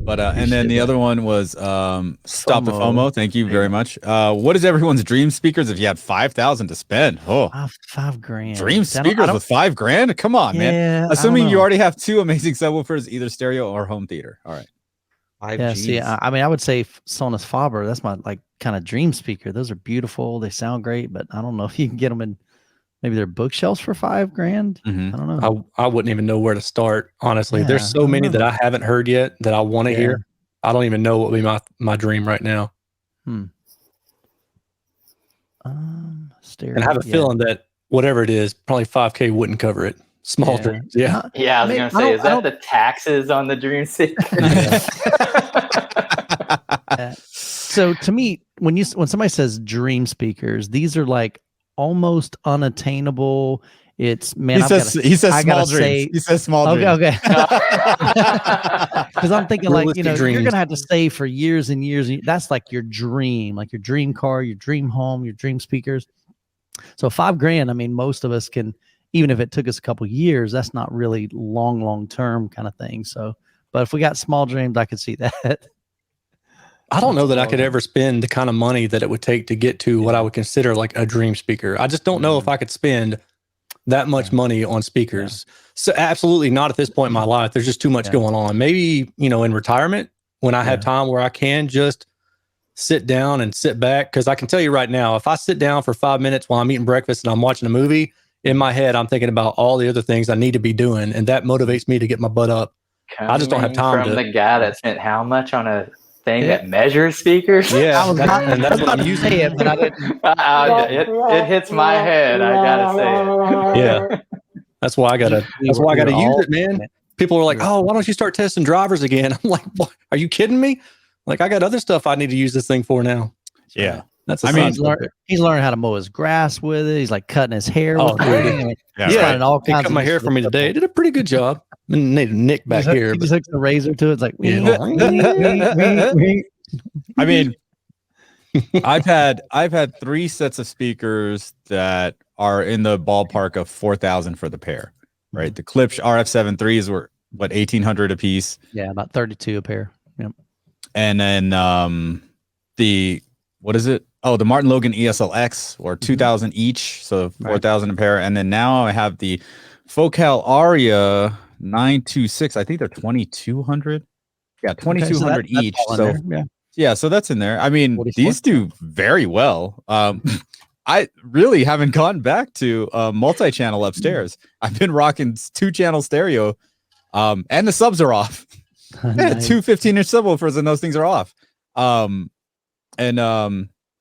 But and then the other one was Stop the FOMO. Thank you very much. What is everyone's dream speakers if you had 5,000 to spend? Oh, $5,000. Dream speakers with $5,000? Come on, man. Assuming you already have two amazing subwoofers, either stereo or home theater. All right. Yeah, see, I mean, I would say Sonus Faber. That's my kind of dream speaker. Those are beautiful. They sound great, but I don't know if you can get them in maybe their bookshelves for $5,000. I don't know. I wouldn't even know where to start. Honestly, there's so many that I haven't heard yet that I want to hear. I don't even know what would be my dream right now. Stereo, and I have a feeling that whatever it is, probably $5,000 wouldn't cover it. Small dreams. Yeah. I was gonna say, is that the taxes on the dream seeker? So to me, when somebody says dream speakers, these are like almost unattainable. It's man. He says small dreams. He says small dreams. Okay. Because I'm thinking like, you're gonna have to stay for years and years. That's like your dream, like your dream car, your dream home, your dream speakers. So $5,000. I mean, most of us can, even if it took us a couple years, that's not really long term kind of thing. So, but if we got small dreams, I could see that. I don't know that I could ever spend the kind of money that it would take to get to what I would consider like a dream speaker. I just don't know if I could spend that much money on speakers. So absolutely not at this point in my life. There's just too much going on. Maybe, in retirement when I have time where I can just sit down and sit back. Cause I can tell you right now, if I sit down for 5 minutes while I'm eating breakfast and I'm watching a movie, in my head, I'm thinking about all the other things I need to be doing. And that motivates me to get my butt up. I just don't have time from the guy that spent how much on a thing that measures speakers? Yeah, that's what I'm using it, but I didn't. It hits my head. I gotta say it. Yeah, that's why I gotta use it, man. People are like, "Oh, why don't you start testing drivers again?" I'm like, what? Are you kidding me? Like, I got other stuff I need to use this thing for now. Yeah, that's. He's learning how to mow his grass with it. He's like cutting his hair. Oh, dude. Yeah, all he cut my hair for me today. Did a pretty good job. I need a nick back here. He just hooks a razor to it. It's like, I mean, I've had 3 sets of speakers that are in the ballpark of 4,000 for the pair, right? The Klipsch RF73s were what, 1,800 a piece. Yeah, about 32 a pair. Yep. And then what is it? Oh, the Martin Logan ESLX were 2,000 each, so 4,000 a pair. And then now I have the Focal Aria 926. I think they're 2,200. Yeah, 2,200 each. So so that's in there. I mean, 44. These do very well. I really haven't gone back to multi-channel upstairs. I've been rocking 2-channel stereo, and the subs are off. Nice. 2 15-inch subwoofers, and those things are off.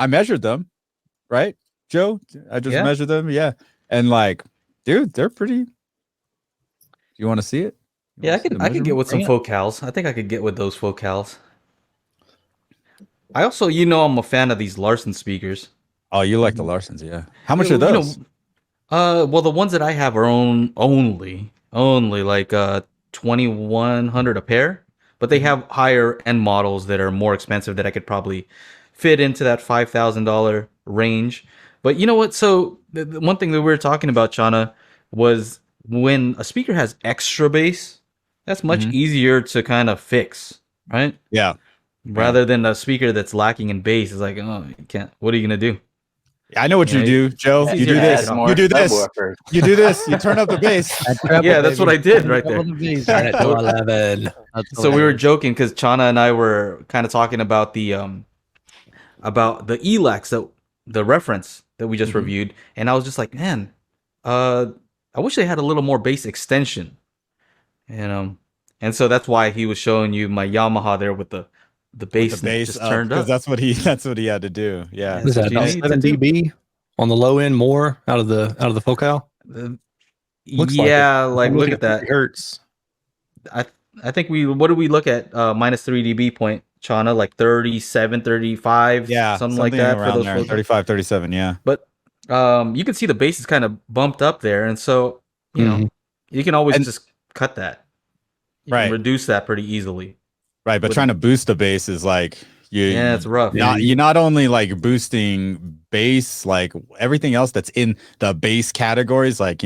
I measured them, right, Joe? I just measured them, and like, dude, they're pretty. You want to see it? I could get with some focals. I think I could get with those focals. I also, I'm a fan of these Larson speakers. Oh, you like the Larsons, yeah. How much are those? Well, the ones that I have are only like 2,100 a pair, but they have higher end models that are more expensive that I could probably fit into that $5,000 range. But you know what? So the one thing that we were talking about, Chana, was when a speaker has extra bass, that's much easier to kind of fix, right? Yeah. Rather than a speaker that's lacking in bass, it's like, oh, you can't. What are you gonna do? I know what you do, Joe. You do this. You do this. You do this. You turn up the bass. Yeah, that's what I did right there. So we were joking because Chana and I were kind of talking about the ELACs, the reference that we just reviewed, and I was just like, man, I wish they had a little more bass extension, and so that's why he was showing you my Yamaha there with the bass just turned up. That's what he had to do. Yeah. Is that 7 dB on the low end more out of the focal? Look at that. Hertz. I think what do we look at? Minus 3 dB point, Chana, like 37, 35, something like that for those there, 35, 37, yeah. But you can see the bass is kind of bumped up there, and so you can always just cut that. You can reduce that pretty easily. Right, but trying to boost the bass is like it's rough. You're not only like boosting bass, like everything else that's in the bass categories, like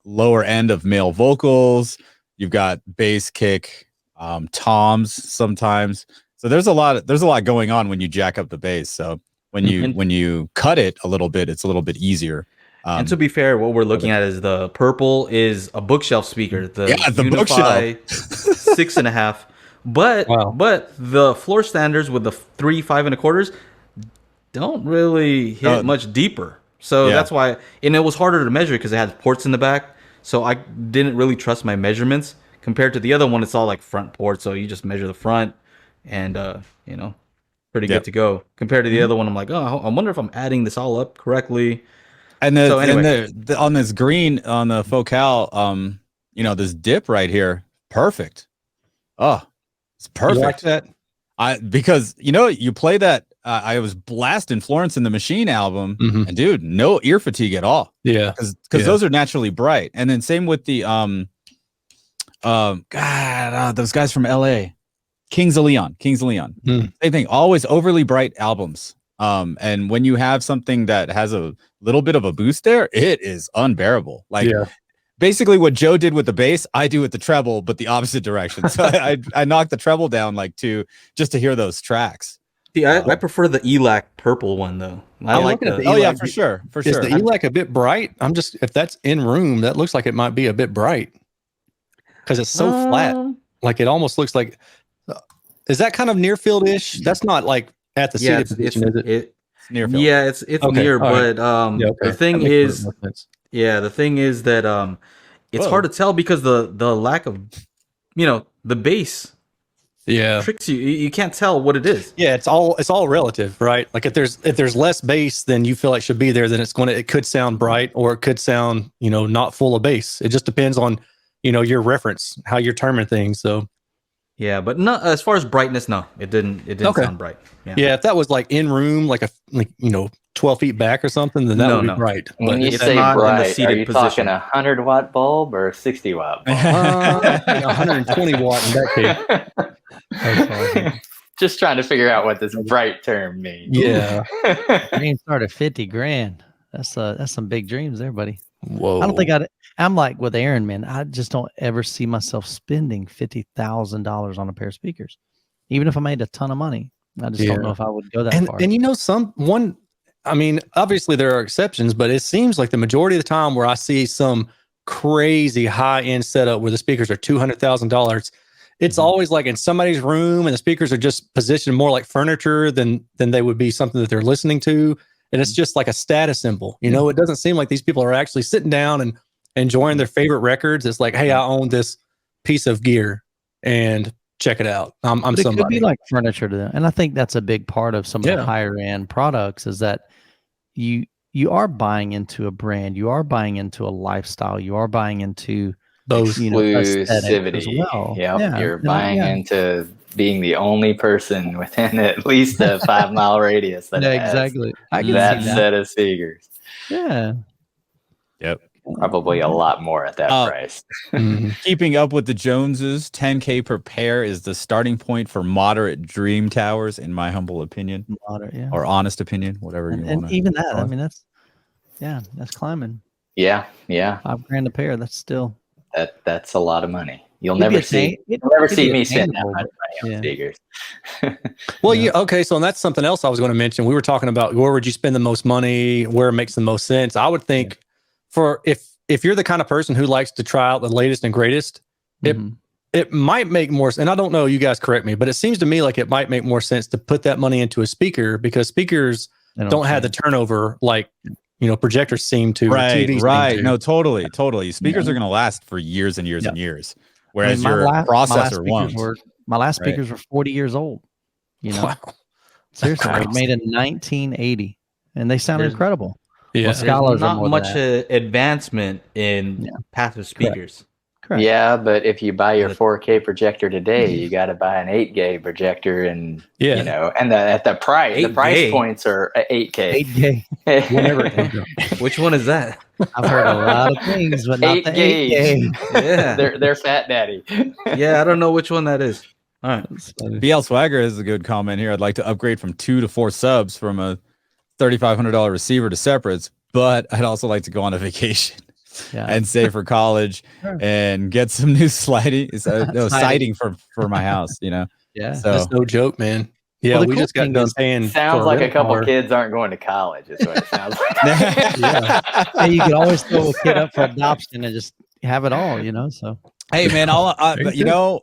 lower end of male vocals. You've got bass, kick, toms sometimes. So there's a lot going on when you jack up the bass. So when you cut it a little bit, it's a little bit easier. And to be fair, what we're looking at is the purple is a bookshelf speaker, the HiFi 6.5. But the floor standards with the 3, 5 1/4 don't really hit much deeper. So that's why, and it was harder to measure because it had ports in the back. So I didn't really trust my measurements compared to the other one. It's all like front ports, so you just measure the front, and pretty good to go. Compared to the other one, I'm like, oh, I wonder if I'm adding this all up correctly. And on this green on the Focal, this dip right here, perfect. Oh, it's perfect. You like that? Because you play that. I was blasting Florence and the Machine album, and dude, no ear fatigue at all. Yeah, because those are naturally bright. And then same with the those guys from LA, Kings of Leon. Same thing. Always overly bright albums. And when you have something that has a little bit of a boost there, it is unbearable. Like basically what Joe did with the bass, I do with the treble, but the opposite direction. So I knocked the treble down just to hear those tracks. See, I prefer the ELAC purple one though. I like the ELAC. Oh yeah, for sure. Is the ELAC a bit bright? If that's in room, that looks like it might be a bit bright because it's so flat. Like it almost looks like. Is that kind of near field ish? That's not like at the seated position, is it? It's near field. Yeah, it's near, but the thing is, the thing is that it's hard to tell because the lack of the bass tricks you. You can't tell what it is. Yeah, it's all relative, right? Like if there's less bass than you feel like should be there, then it could sound bright or it could sound not full of bass. It just depends on your reference, how you're terming things. So yeah, but not as far as brightness. No, it didn't sound bright. Yeah, if that was like in room, like 12 feet back or something, then that would be bright. When you say bright, are you talking 100 watt bulb or 60 watt bulb? 120 watt in that case. Just trying to figure out what this bright term means. Yeah. Dream start at 50 grand. That's some big dreams there, buddy. Whoa. I don't think I'm like with Aaron, man. I just don't ever see myself spending $50,000 on a pair of speakers, even if I made a ton of money. I just don't know if I would go that far. And I mean, obviously there are exceptions, but it seems like the majority of the time where I see some crazy high end setup where the speakers are $200,000, it's always like in somebody's room and the speakers are just positioned more like furniture than they would be something that they're listening to. And it's just like a status symbol. It doesn't seem like these people are actually sitting down and enjoying their favorite records. It's like, hey, I own this piece of gear and check it out. I'm somebody. It could be like furniture to them. And I think that's a big part of some of the higher end products is that you are buying into a brand, you are buying into a lifestyle, you are buying into those exclusivity as well. You're buying into being the only person within at least a 5 mile radius that has exactly that set of speakers. Yeah. Yep. Probably a lot more at that price. Keeping up with the Joneses, $10K per pair is the starting point for moderate dream towers, in my humble opinion. Moderate, or honest opinion, whatever you want. And even that, I mean, that's climbing. Yeah. $5,000 a pair. That's still that's a lot of money. You'll never see me spend that much money on speakers. Okay. So that's something else I was going to mention. We were talking about where would you spend the most money, where it makes the most sense. I would think for if you're the kind of person who likes to try out the latest and greatest, it might make more sense. And I don't know, you guys correct me, but it seems to me like it might make more sense to put that money into a speaker because speakers don't have the turnover like projectors seem to. Right. No, totally. Speakers are going to last for years and years and years. Whereas your processor won't. My last speakers were 40 years old. Wow. Seriously, they were made in 1980, and they sound incredible. Yeah, there's not much advancement in passive speakers. Correct. Yeah, but if you buy your 4K projector today, you got to buy an 8K projector, and and at the price points are 8K. 8K. Which one is that? I've heard a lot of things, but not the 8K. Yeah, they're Fat Daddy. Yeah, I don't know which one that is. All right. BL Swagger has a good comment here. I'd like to upgrade from 2 to 4 subs from a $3,500 receiver to separates, but I'd also like to go on a vacation. and save for college and get some new siding for my house, you know? Yeah. So that's no joke, man. Yeah, we just got done paying. Sounds like a couple kids aren't going to college. Is what it sounds like. Hey, you could always throw a kid up for adoption and just have it all, you know. So hey, man,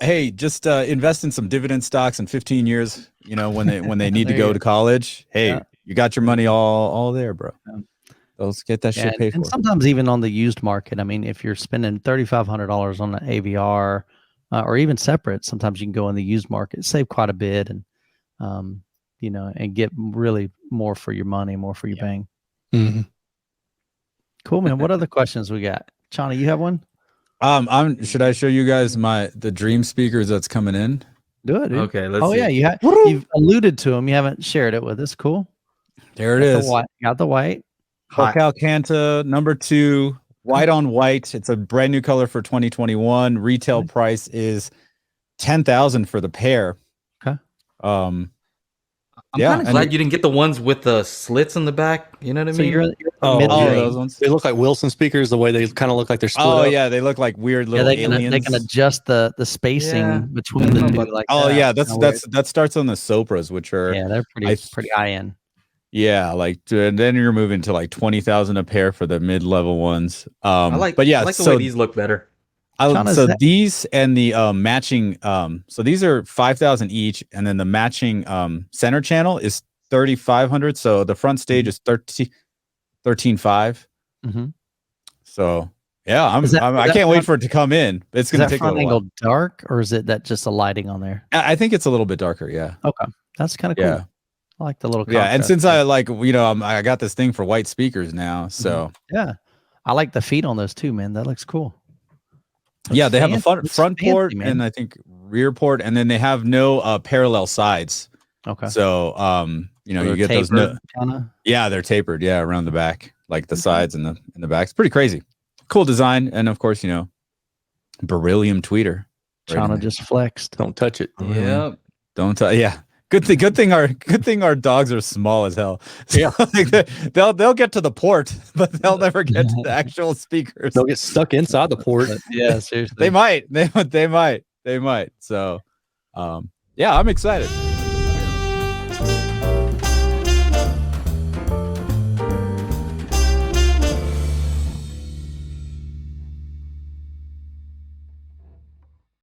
hey, just invest in some dividend stocks in 15 years. You know, when they need to go to college. Hey, you got your money all there, bro. Let's get that shit paid for. And sometimes even on the used market, I mean, if you're spending $3,500 on an AVR or even separate, sometimes you can go in the used market, save quite a bit, and you know, and get really more for your money, more for your bang. Mm-hmm. Cool, man. What other questions we got? Chana, you have one? Should I show you guys the dream speakers that's coming in? Do it, dude. Okay, let's see. Yeah, you've alluded to them. You haven't shared it with us. Cool. There it is. Got the white. Focal Canta #2, white on white. It's a brand new color for 2021. Retail price is $10,000 for the pair. Okay. I'm kind of glad you didn't get the ones with the slits in the back. You know what I mean? You're those ones. They look like Wilson speakers. The way they kind of look like they're split up. Yeah, they look like weird little aliens. They can adjust the spacing between the two. Like that starts on the Sopras, which are they're pretty high end. Yeah, like and then you're moving to like 20,000 a pair for the mid-level ones. I like the way these look better. These and the matching so these are 5,000 each, and then the matching center channel is 3,500. So the front stage is 13.5. Mm-hmm. So yeah, I can't wait for it to come in. It's gonna take a little while. Dark, or is it that just a lighting on there? I think it's a little bit darker. Yeah. Okay, that's kind of cool. Yeah. I like the little contrast. And since I got this thing for white speakers now, so I like the feet on those too, man. That looks cool. They have a front port and I think rear port, and then they have no parallel sides. Okay. So you get those they're tapered around the back, like the sides and the back. It's pretty crazy. Cool design, and of course, beryllium tweeter. Chana just flexed. Don't touch it. Yeah. Don't Good thing our dogs are small as hell. So, yeah, they'll get to the port, but they'll never get to the actual speakers. They'll get stuck inside the port. Yeah, seriously. They might. They might. So, I'm excited.